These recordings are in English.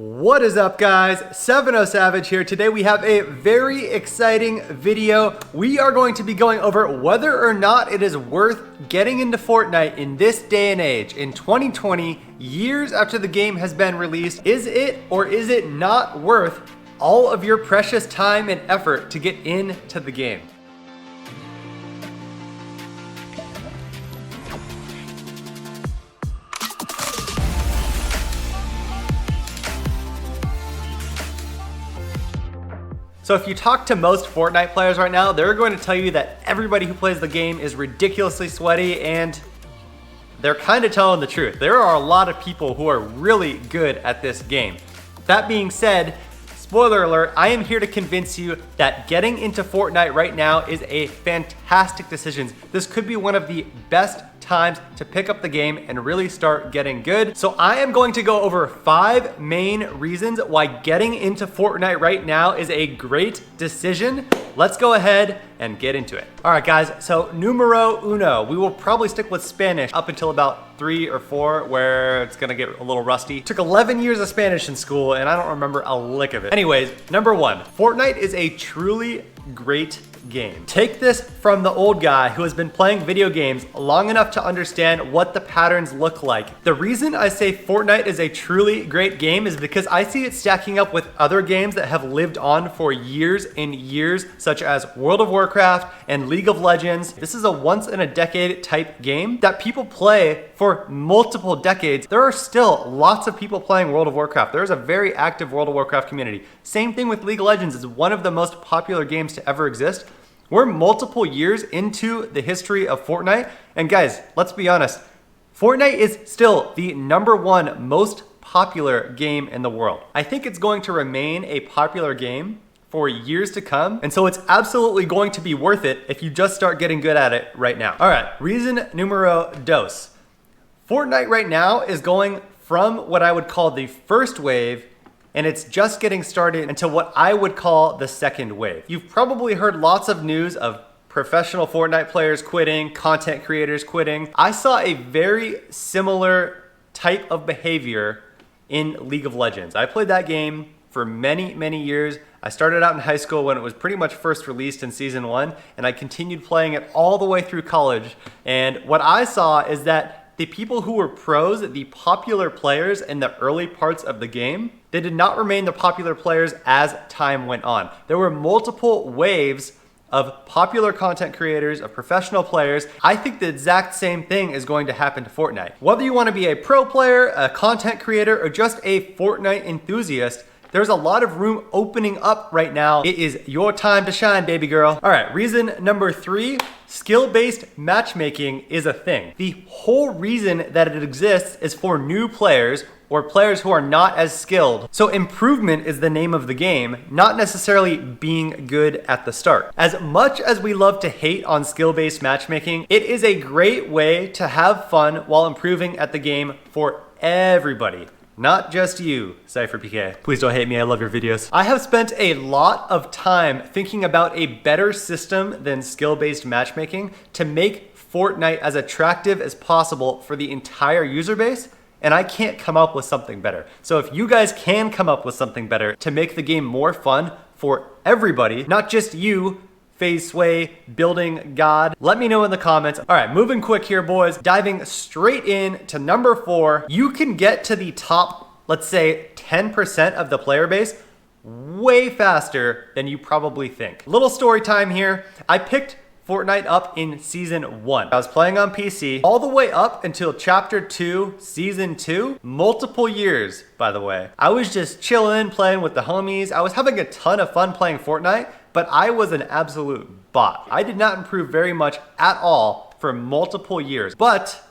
What is up, guys? 70 Savage here. Today we have a very exciting video. We are going to be going over whether or not it is worth getting into Fortnite in this day and age. In 2020, years after the game has been released, is it or is it not worth all of your precious time and effort to get into the game? So if you talk to most Fortnite players right now, they're going to tell you that everybody who plays the game is ridiculously sweaty, and they're kind of telling the truth. There are a lot of people who are really good at this game. That being said, spoiler alert, I am here to convince you that getting into Fortnite right now is a fantastic decision. This could be one of the best times to pick up the game and really start getting good. So I am going to go over 5 main reasons why getting into Fortnite right now is a great decision. Let's go ahead and get into it. All right, guys, so numero uno. We will probably stick with Spanish up until about 3 or 4, where it's gonna get a little rusty. Took 11 years of Spanish in school, and I don't remember a lick of it. Anyways, number 1, Fortnite is a truly great game. Take this from the old guy who has been playing video games long enough to understand what the patterns look like. The reason I say Fortnite is a truly great game is because I see it stacking up with other games that have lived on for years and years, such as World of Warcraft and League of Legends. This is a once in a decade type game that people play for multiple decades. There are still lots of people playing World of Warcraft. There's a very active World of Warcraft community. Same thing with League of Legends. It's one of the most popular games to ever exist. We're multiple years into the history of Fortnite. And guys, let's be honest, Fortnite is still the #1 most popular game in the world. I think it's going to remain a popular game for years to come. And so it's absolutely going to be worth it if you just start getting good at it right now. All right, reason numero dos. Fortnite right now is going from what I would call the first wave, and it's just getting started into what I would call the second wave. You've probably heard lots of news of professional Fortnite players quitting, content creators quitting. I saw a very similar type of behavior in League of Legends. I played that game for many, many years. I started out in high school when it was pretty much first released in season 1, and I continued playing it all the way through college. And what I saw is that the people who were pros, the popular players in the early parts of the game, they did not remain the popular players as time went on. There were multiple waves of popular content creators, of professional players. I think the exact same thing is going to happen to Fortnite. Whether you want to be a pro player, a content creator, or just a Fortnite enthusiast, there's a lot of room opening up right now. It is your time to shine, baby girl. All right, reason number 3, skill-based matchmaking is a thing. The whole reason that it exists is for new players or players who are not as skilled. So improvement is the name of the game, not necessarily being good at the start. As much as we love to hate on skill-based matchmaking, it is a great way to have fun while improving at the game for everybody. Not just you, Cypher PK. Please don't hate me, I love your videos. I have spent a lot of time thinking about a better system than skill-based matchmaking to make Fortnite as attractive as possible for the entire user base, and I can't come up with something better. So if you guys can come up with something better to make the game more fun for everybody, not just you, Phase Sway, building god, let me know in the comments. All right, moving quick here, boys. Diving straight in to number 4. You can get to the top, let's say 10% of the player base way faster than you probably think. Little story time here. I picked Fortnite up in season 1. I was playing on PC all the way up until chapter 2, season 2, multiple years, by the way. I was just chilling, playing with the homies. I was having a ton of fun playing Fortnite, but I was an absolute bot. I did not improve very much at all for multiple years. But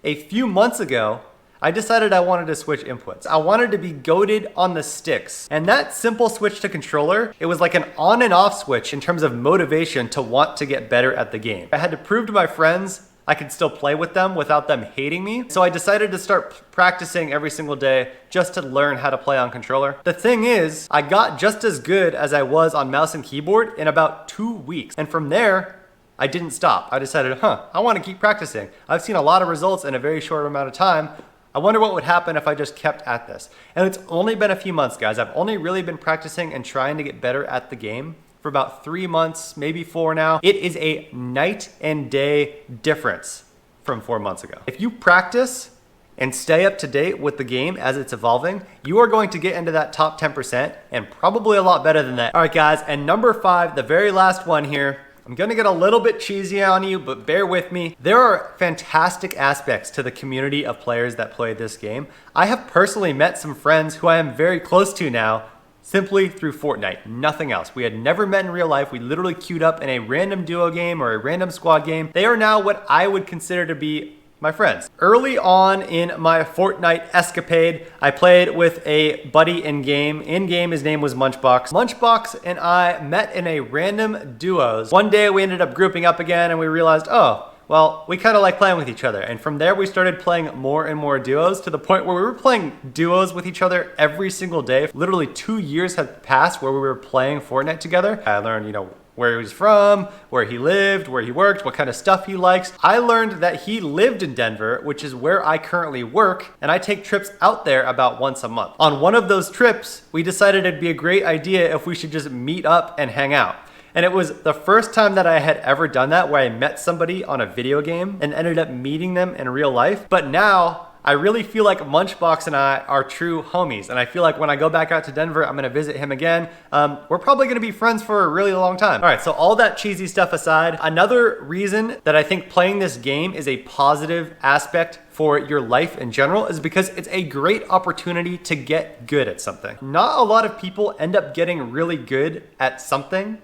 a few months ago, I decided I wanted to switch inputs. I wanted to be goated on the sticks. And that simple switch to controller, it was like an on and off switch in terms of motivation to want to get better at the game. I had to prove to my friends I could still play with them without them hating me. So I decided to start practicing every single day just to learn how to play on controller. The thing is, I got just as good as I was on mouse and keyboard in about 2 weeks. And from there, I didn't stop. I decided, I want to keep practicing. I've seen a lot of results in a very short amount of time. I wonder what would happen if I just kept at this. And it's only been a few months, guys. I've only really been practicing and trying to get better at the game for about 3 months, maybe 4 now. It is a night and day difference from 4 months ago. If you practice and stay up to date with the game as it's evolving, you are going to get into that top 10% and probably a lot better than that. All right, guys, and number 5, the very last one here, I'm gonna get a little bit cheesy on you, but bear with me. There are fantastic aspects to the community of players that play this game. I have personally met some friends who I am very close to now simply through Fortnite, nothing else. We had never met in real life. We literally queued up in a random duo game or a random squad game. They are now what I would consider to be my friends. Early on in my Fortnite escapade, I played with a buddy in-game. In-game, his name was Munchbox. Munchbox and I met in a random duos. One day we ended up grouping up again and we realized, oh, well, we kind of like playing with each other. And from there, we started playing more and more duos to the point where we were playing duos with each other every single day. Literally 2 years had passed where we were playing Fortnite together. I learned, where he was from, where he lived, where he worked, what kind of stuff he likes. I learned that he lived in Denver, which is where I currently work, and I take trips out there about once a month. On one of those trips, we decided it'd be a great idea if we should just meet up and hang out. And it was the first time that I had ever done that, where I met somebody on a video game and ended up meeting them in real life. But now, I really feel like Munchbox and I are true homies. And I feel like when I go back out to Denver, I'm gonna visit him again. We're probably gonna be friends for a really long time. All right, so all that cheesy stuff aside, another reason that I think playing this game is a positive aspect for your life in general is because it's a great opportunity to get good at something. Not a lot of people end up getting really good at something,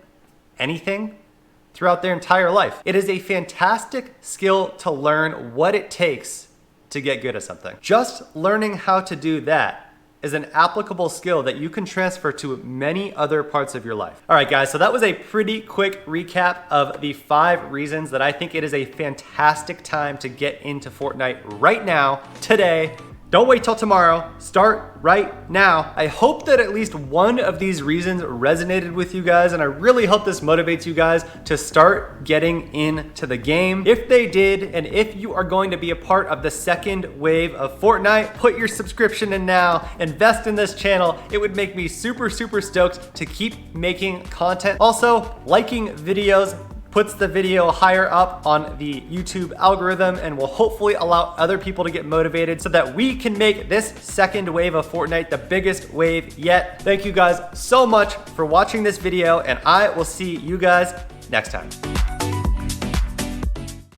anything, throughout their entire life. It is a fantastic skill to learn what it takes to get good at something. Just learning how to do that is an applicable skill that you can transfer to many other parts of your life. All right, guys, so that was a pretty quick recap of the 5 reasons that I think it is a fantastic time to get into Fortnite right now, today. Don't wait till tomorrow, start right now. I hope that at least one of these reasons resonated with you guys, and I really hope this motivates you guys to start getting into the game. If they did, and if you are going to be a part of the second wave of Fortnite, put your subscription in now, invest in this channel. It would make me super, super stoked to keep making content. Also, liking videos puts the video higher up on the YouTube algorithm and will hopefully allow other people to get motivated so that we can make this second wave of Fortnite the biggest wave yet. Thank you guys so much for watching this video, and I will see you guys next time.